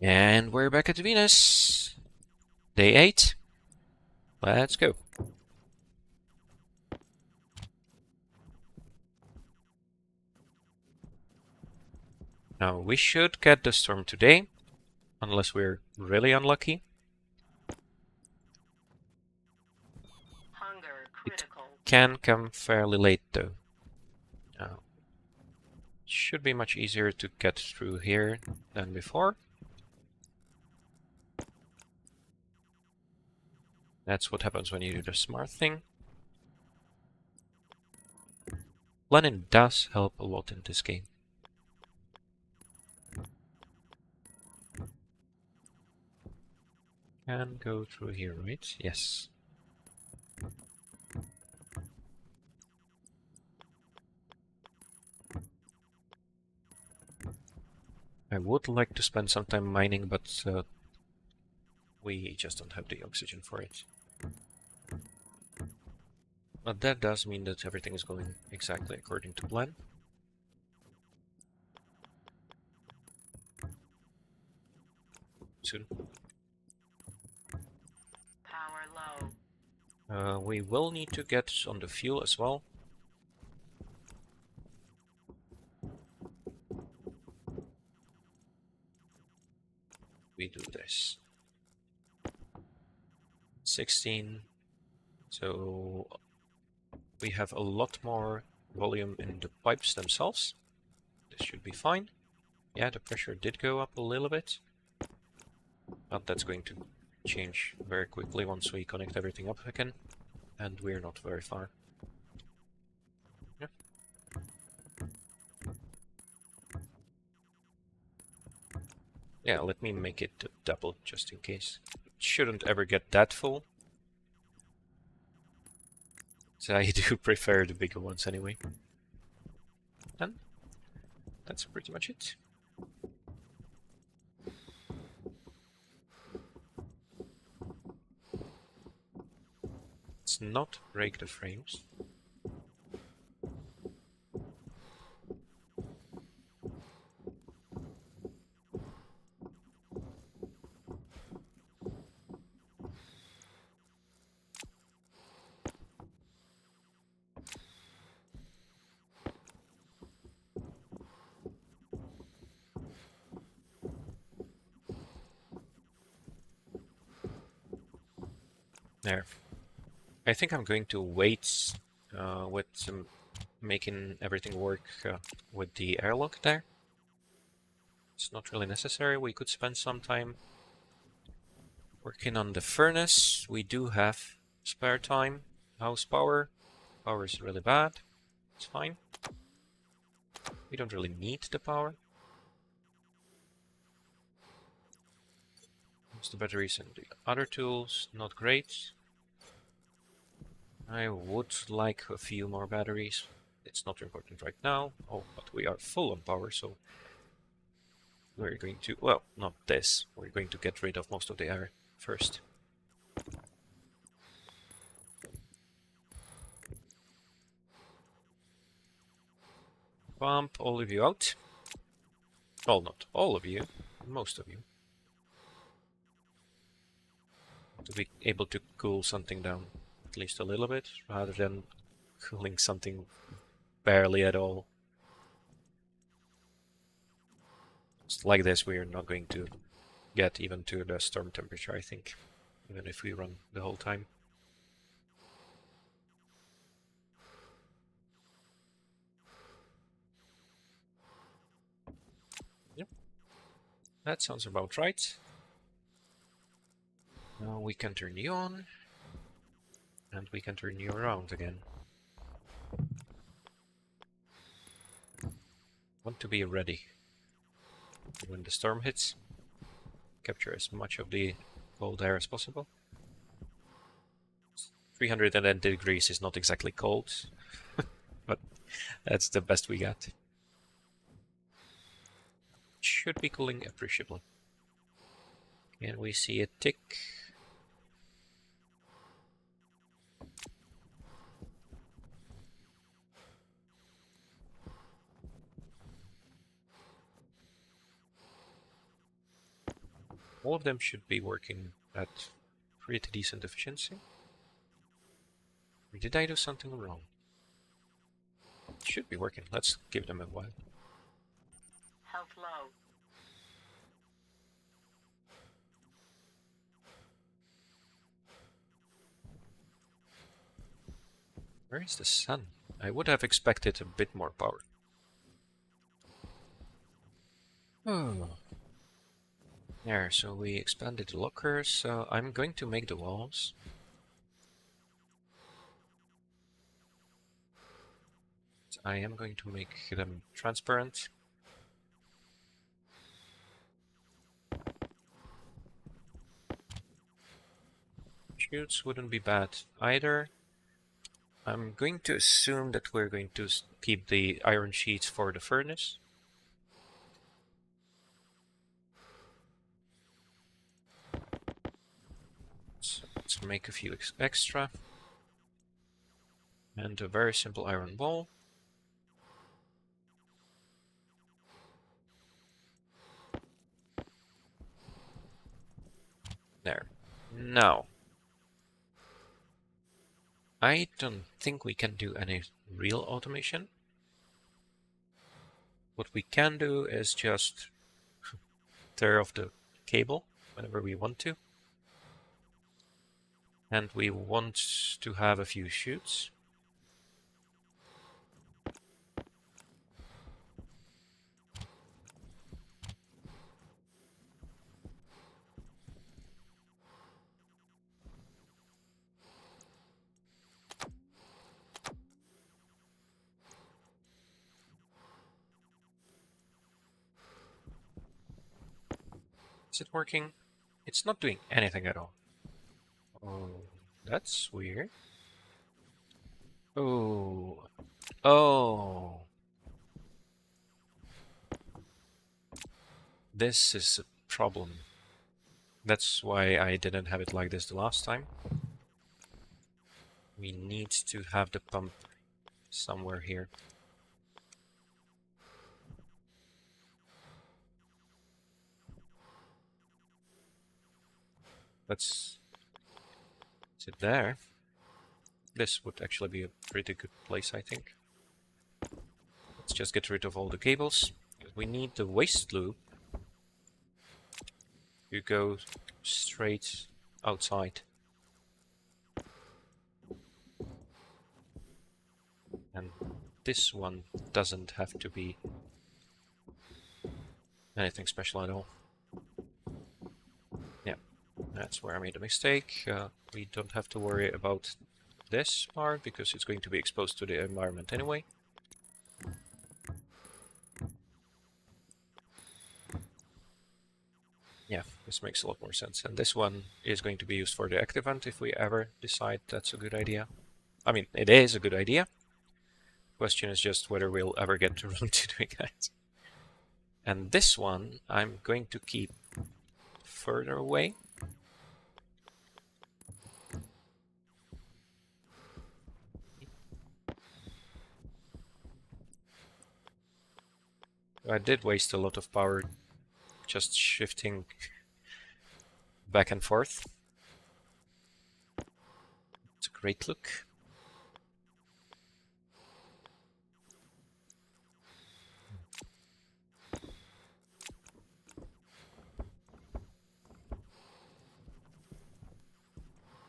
And we're back at Venus. Day 8. Let's go. Now, we should get the storm today, unless we're really unlucky. Hunger critical. It can come fairly late, though. Should be much easier to get through here than before. That's what happens when you do the smart thing. Planning does help a lot in this game. Can go through here, right? Yes. I would like to spend some time mining, but we just don't have the oxygen for it. But that does mean that everything is going exactly according to plan. Soon. Power low. We will need to get on the fuel as well. We do this. 16. So we have a lot more volume in the pipes themselves. This should be fine. Yeah, the pressure did go up a little bit. But that's going to change very quickly once we connect everything up again. And we're not very far. Yeah. Yeah, let me make it double just in case. It shouldn't ever get that full. So I do prefer the bigger ones anyway. And that's pretty much it. Let's not break the frames. There. I think I'm going to wait with making everything work with the airlock there. It's not really necessary. We could spend some time working on the furnace. We do have spare time. House power. Power is really bad. It's fine. We don't really need the power. There's the batteries and the other tools. Not great. I would like a few more batteries. It's not important right now. Oh, but we are full on power, so we're going to, well, not this. We're going to get rid of most of the air first. Pump all of you out. Well, not all of you, most of you. To be able to cool something down at least a little bit, rather than cooling something barely at all. Just like this, we are not going to get even to the storm temperature, I think, even if we run the whole time. Yep, that sounds about right. Now we can turn you on, and we can turn you around again. Want to be ready when the storm hits. Capture as much of the cold air as possible. 310 degrees is not exactly cold, but that's the best we got. Should be cooling appreciably. And we see a tick. All of them should be working at pretty decent efficiency. Or did I do something wrong? Should be working. Let's give them a while. Health low. Where is the sun? I would have expected a bit more power. Oh. There, so we expanded the lockers. So I'm going to make the walls. I am going to make them transparent. Chutes wouldn't be bad either. I'm going to assume that we're going to keep the iron sheets for the furnace. So let's make a few extra. And a very simple iron ball. There. Now, I don't think we can do any real automation. What we can do is just tear off the cable whenever we want to. And we want to have a few chutes. Is it working? It's not doing anything at all. Oh, that's weird. Oh. Oh. This is a problem. That's why I didn't have it like this the last time. We need to have the pump somewhere here. Let's sit there. This would actually be a pretty good place, I think. Let's just get rid of all the cables. We need the waste loop to go straight outside. And this one doesn't have to be anything special at all. Yeah, that's where I made a mistake. We don't have to worry about this part because it's going to be exposed to the environment anyway. Yeah, this makes a lot more sense. And this one is going to be used for the active vent if we ever decide that's a good idea. I mean, it is a good idea. Question is just whether we'll ever get around to doing that. And this one I'm going to keep further away. I did waste a lot of power just shifting back and forth. It's a great look.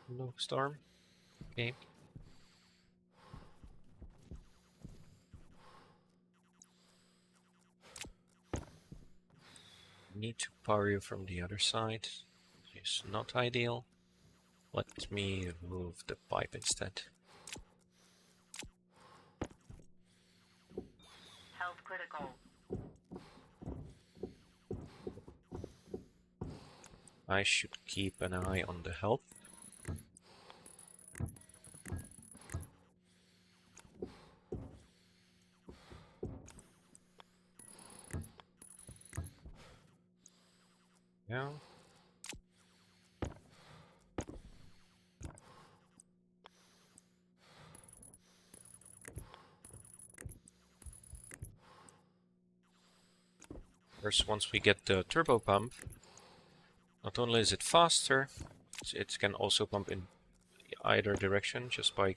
No storm. Okay. Need to power you from the other side. It's not ideal. Let me move the pipe instead. Health critical. I should keep an eye on the health. Yeah. First, once we get the turbo pump, Not only is it faster, it can also pump in either direction just by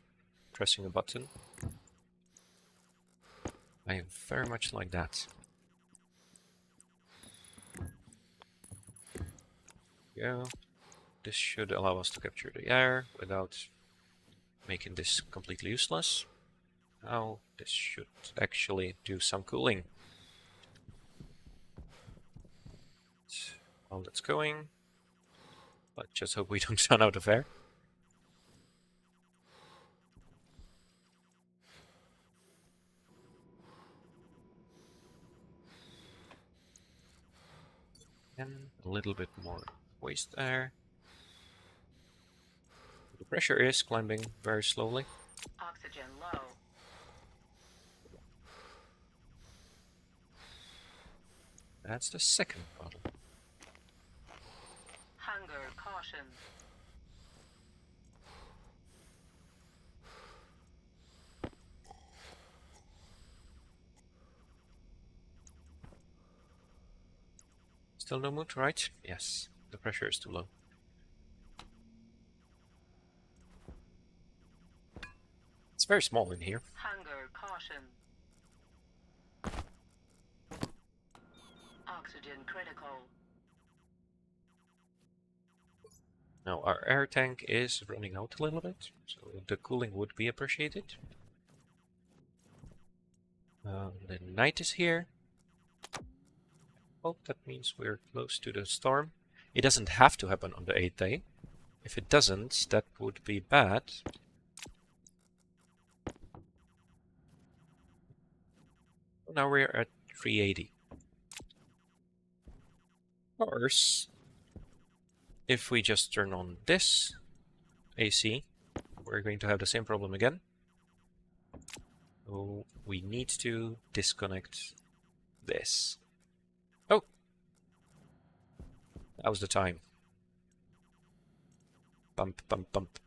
pressing a button. I very much like that. Yeah, this should allow us to capture the air without making this completely useless. Now this should actually do some cooling. While that's going, but just hope we don't run out of air. And a little bit more waste air. The pressure is climbing very slowly. Oxygen low. That's the second bottle. Hunger caution. Still no mood, right? Yes, the pressure is too low. It's very small in here. Hunger caution. Oxygen critical. Now our air tank is running out a little bit, so the cooling would be appreciated. The night is here. Well, that means we're close to the storm. It doesn't have to happen on the 8th day. If it doesn't, that would be bad. Now we're at 380. Of course, if we just turn on this AC, we're going to have the same problem again. So we need to disconnect this. Oh! Now's the time. Pump, pump, pump.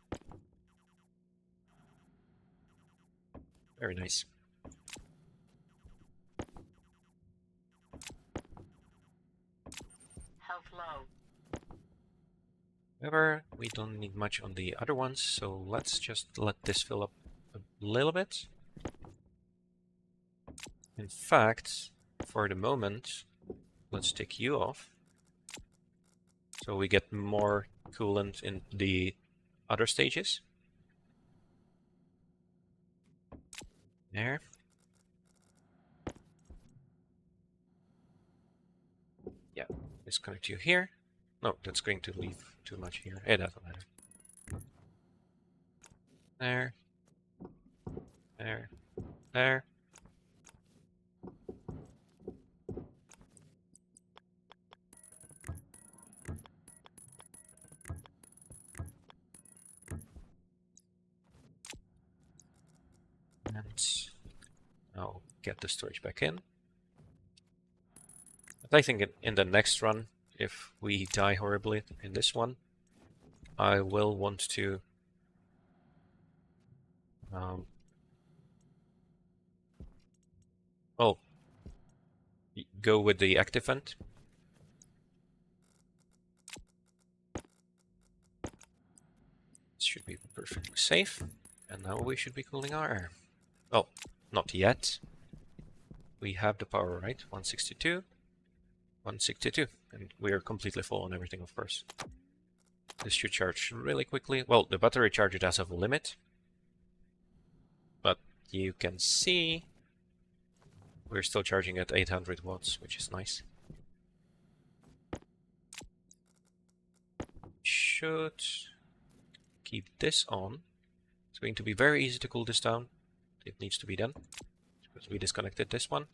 Very nice. Health low. However, we don't need much on the other ones, so let's just let this fill up a little bit. In fact, for the moment, let's take you off. So we get more coolant in the other stages. There. Yeah, disconnect you here. No, that's going to leave too much here. It doesn't matter. There. There. There. And I'll get the storage back in. But I think in the next run, if we die horribly in this one, I will want to well, go with the active vent. This should be perfectly safe. And now we should be cooling our air. Well, not yet. We have the power, right? 162. 162. And we are completely full on everything, of course. This should charge really quickly. Well, the battery charger does have a limit. But you can see we're still charging at 800 watts, which is nice. Should keep this on. It's going to be very easy to cool this down. It needs to be done because we disconnected this one.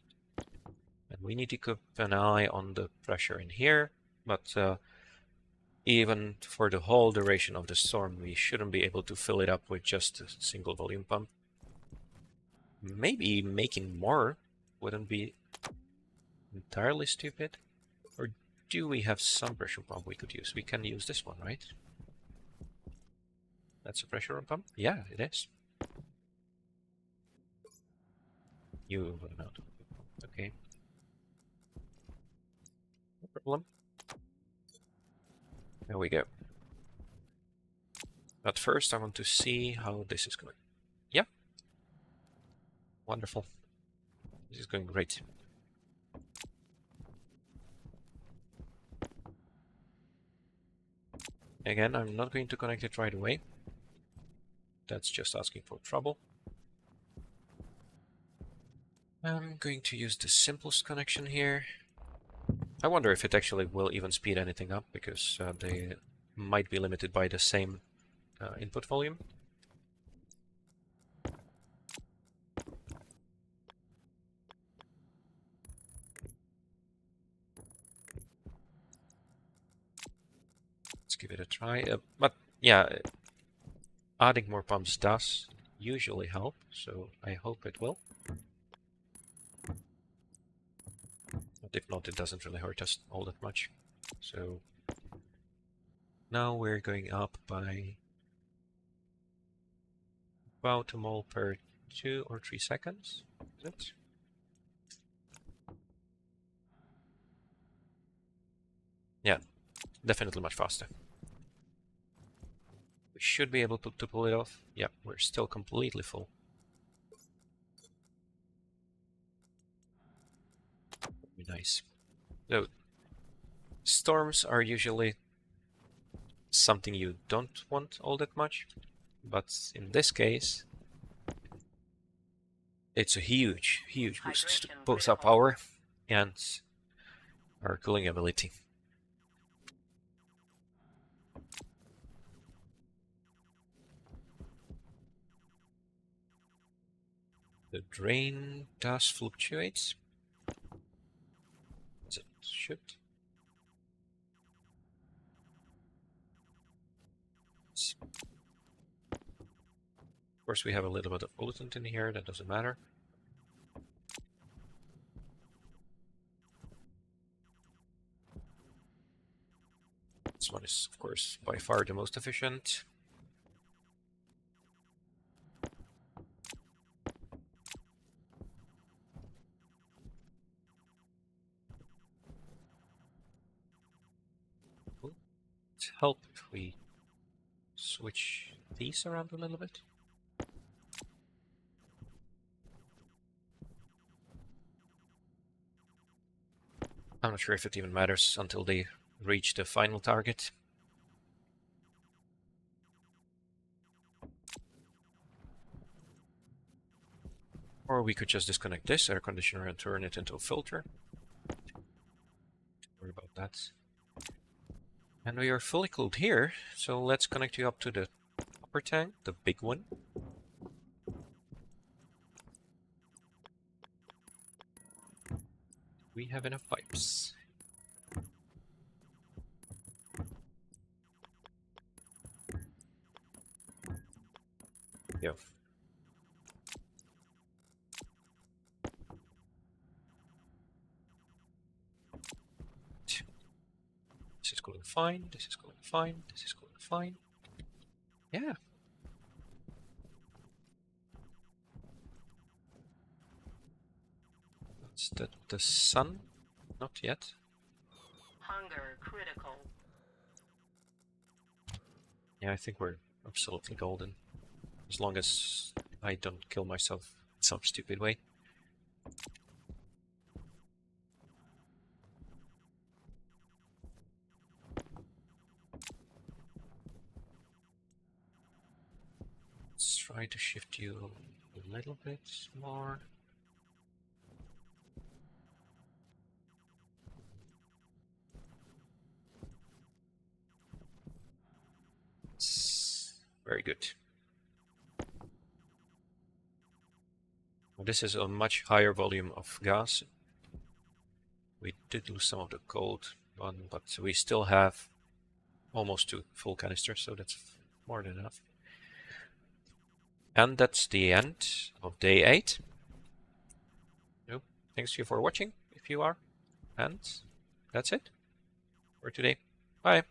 And we need to keep an eye on the pressure in here. But even for the whole duration of the storm, we shouldn't be able to fill it up with just a single volume pump. Maybe making more wouldn't be entirely stupid. Or do we have some pressure pump we could use? We can use this one, right? That's a pressure pump? Yeah, it is. You will not. Okay. No problem. There we go. But first I want to see how this is going. Yeah. Wonderful. This is going great. Again, I'm not going to connect it right away. That's just asking for trouble. I'm going to use the simplest connection here. I wonder if it actually will even speed anything up, because they might be limited by the same input volume. Let's give it a try. But yeah, adding more pumps does usually help, so I hope it will. But if not, it doesn't really hurt us all that much. So now we're going up by about a mole per 2 or 3 seconds. Is it? Yeah, definitely much faster. We should be able to pull it off. Yeah, we're still completely full. Very nice. So, storms are usually something you don't want all that much, but in this case, it's a huge, huge boost to both our power and our cooling ability. The drain does fluctuate, as it should. Of course, we have a little bit of pollutant in here, that doesn't matter. This one is, of course, by far the most efficient. Would it help if we switch these around a little bit? I'm not sure if it even matters until they reach the final target. Or we could just disconnect this air conditioner and turn it into a filter. Don't worry about that. And we are fully cooled here, so let's connect you up to the upper tank, the big one. We have enough pipes. Yeah. This is going fine, this is going fine, this is going fine. Yeah. That's the sun? Not yet. Hunger critical. Yeah, I think we're absolutely golden. As long as I don't kill myself in some stupid way. Let's try to shift you a little bit more. It's very good. This is a much higher volume of gas. We did lose some of the cold one, but we still have almost 2 full canisters, so that's more than enough. And that's the end of day 8. So, thanks to you for watching, if you are. And that's it for today. Bye.